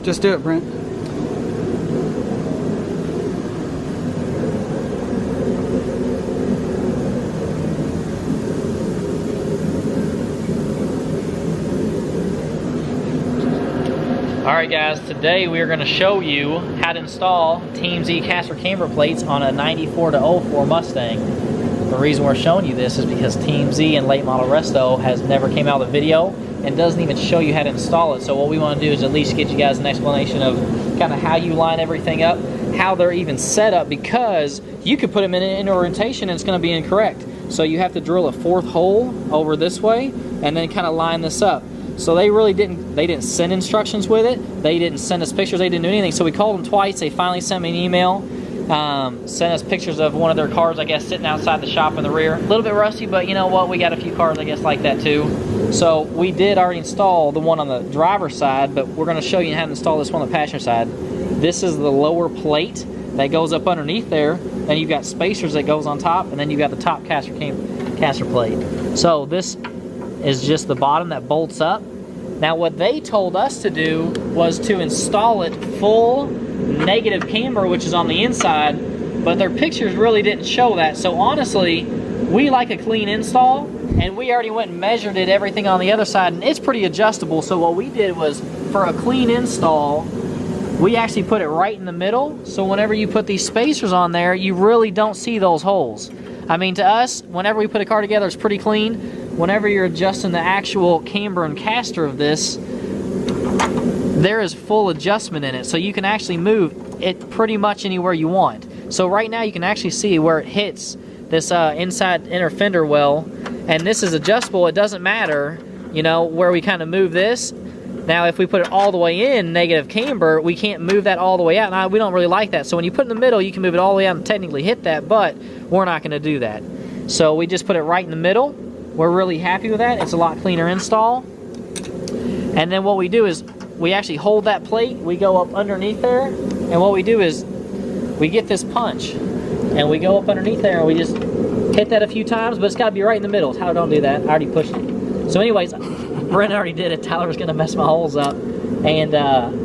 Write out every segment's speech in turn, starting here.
Just do it, Brent. Alright guys, today we are going to show you how to install Team Z caster camber plates on a 94 to 04 Mustang. The reason we're showing you this is because Team Z and late model resto has never came out with a video and doesn't even show you how to install it. So what we want to do is at least get you guys an explanation of kind of how you line everything up, how they're even set up, because you could put them in rotation and it's going to be incorrect. So you have to drill a 4th hole over this way and then kind of line this up. So they really didn't send instructions with it. They didn't send us pictures. They didn't do anything. So we called them twice. They finally sent me an email, sent us pictures of one of their cars, I guess, sitting outside the shop in the rear. A little bit rusty, but you know what? We got a few cars, I guess, like that too. So we did already install the one on the driver's side, but we're going to show you how to install this one on the passenger side. This is the lower plate that goes up underneath there. Then you've got spacers that goes on top, and then you've got the top caster plate. So this is just the bottom that bolts up. Now what they told us to do was to install it full negative camber, which is on the inside, but their pictures really didn't show that. So honestly, we like a clean install, and we already went and measured it, everything on the other side, and it's pretty adjustable. So what we did was, for a clean install, we actually put it right in the middle, so whenever you put these spacers on there, you really don't see those holes. I mean, to us, whenever we put a car together, it's pretty clean. Whenever you're adjusting the actual camber and caster of this, there is full adjustment in it, so you can actually move it pretty much anywhere you want. So right now you can actually see where it hits this inside inner fender well, and this is adjustable. It doesn't matter, you know, where we kind of move this. Now if we put it all the way in negative camber, we can't move that all the way out. Now we don't really like that. So when you put it in the middle, you can move it all the way out and technically hit that, but we're not going to do that. So we just put it right in the middle. We're really happy with that. It's a lot cleaner install. And then what we do is we actually hold that plate, we go up underneath there, and what we do is we get this punch and we go up underneath there and we just hit that a few times, but it's got to be right in the middle. Tyler, don't do that. I already pushed it. So anyways, Brent already did it. Tyler's going to mess my holes up. And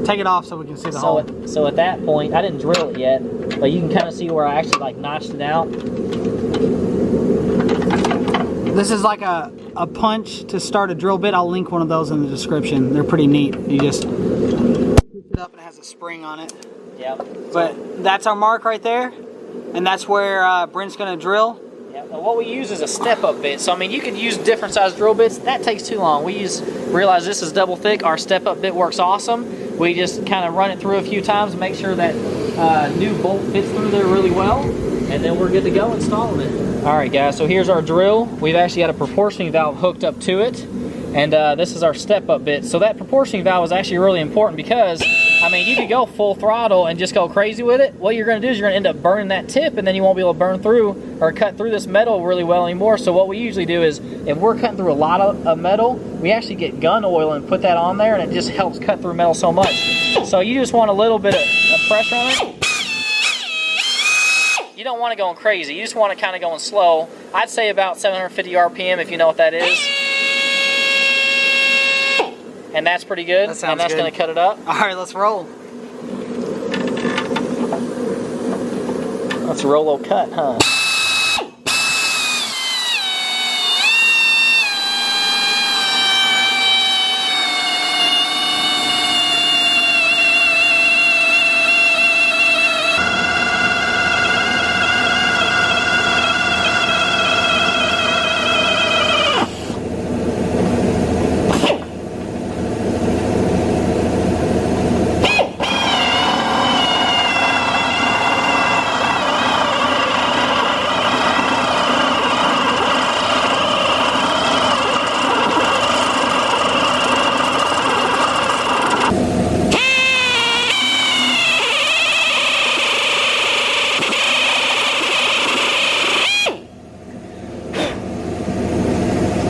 take it off so we can see the hole. So at that point, I didn't drill it yet, but you can kind of see where I actually like notched it out. This is like a punch to start a drill bit. I'll link one of those in the description. They're pretty neat. You just push it up and it has a spring on it. Yep. But that's our mark right there, and that's where Brent's going to drill. Yep. And what we use is a step-up bit. So I mean, you could use different size drill bits. That takes too long. Realize this is double thick. Our step-up bit works awesome. We just kind of run it through a few times, make sure that new bolt fits through there really well, and then we're good to go installing it. Alright guys, so here's our drill. We've actually got a proportioning valve hooked up to it, and this is our step-up bit. So that proportioning valve is actually really important because, I mean, you could go full throttle and just go crazy with it. What you're going to do is you're going to end up burning that tip, and then you won't be able to burn through or cut through this metal really well anymore. So what we usually do is, if we're cutting through a lot of metal, we actually get gun oil and put that on there, and it just helps cut through metal so much. So you just want a little bit of pressure on it. You don't want it going crazy. You just want it kind of going slow. I'd say about 750 RPM if you know what that is. And that's pretty good. That sounds and that's good. going to cut it up. All right, let's roll. That's a Rolo cut, huh?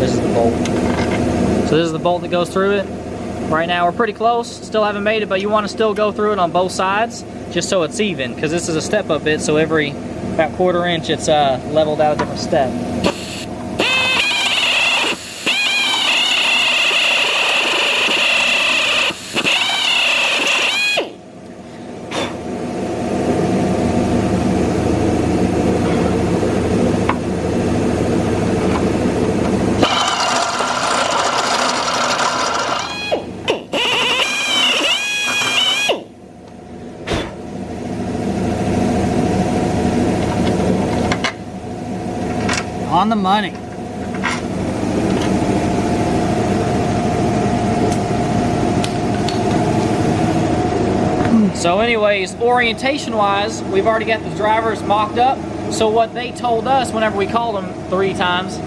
This is the bolt. So this is the bolt that goes through it. Right now we're pretty close, still haven't made it, but you want to still go through it on both sides just so it's even, because this is a step-up bit, so every about quarter inch it's leveled out a different step. On the money. So anyways, orientation wise, we've already got the drivers mocked up. So what they told us whenever we called them 3 times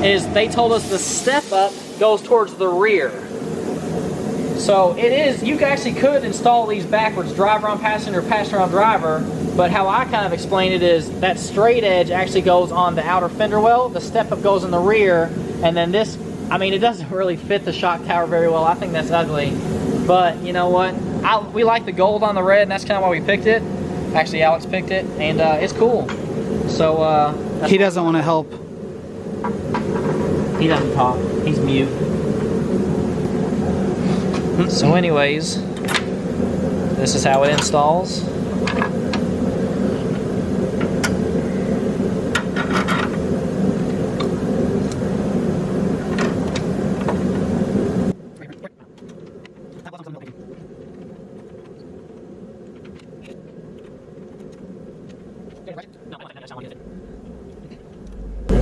is they told us the step up goes towards the rear. So it is, you actually could install these backwards, driver on passenger, passenger on driver, but how I kind of explain it is that straight edge actually goes on the outer fender well, the step up goes in the rear, and then this, I mean, it doesn't really fit the shock tower very well. I think that's ugly, but you know what? We like the gold on the red, and that's kind of why we picked it. Actually, Alex picked it, and it's cool. So he doesn't want to help. He doesn't talk. He's mute. So anyways, this is how it installs.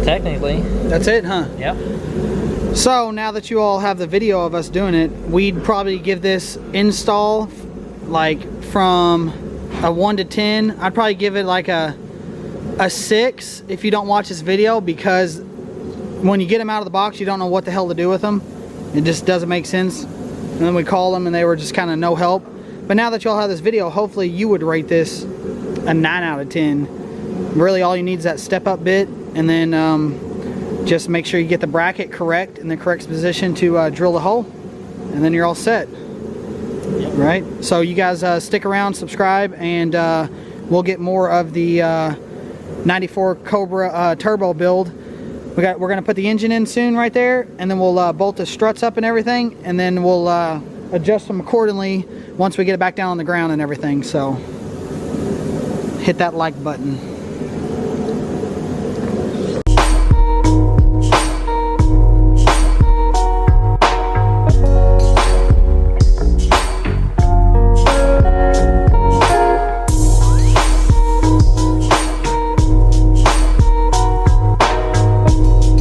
Technically. That's it, huh? Yep. So now that you all have the video of us doing it, we'd probably give this install like from a 1 to 10. I'd probably give it like a 6 if you don't watch this video, because when you get them out of the box, you don't know what the hell to do with them. It just doesn't make sense. And then we call them and they were just kind of no help. But now that y'all have this video, hopefully you would rate this a 9 out of 10. Really all you need is that step up bit, and then just make sure you get the bracket correct in the correct position to drill the hole, and then you're all set. Yep. Right? So you guys stick around, subscribe, and we'll get more of the 94 Cobra turbo build. We're gonna put the engine in soon right there, and then we'll bolt the struts up and everything, and then we'll adjust them accordingly once we get it back down on the ground and everything. So hit that like button.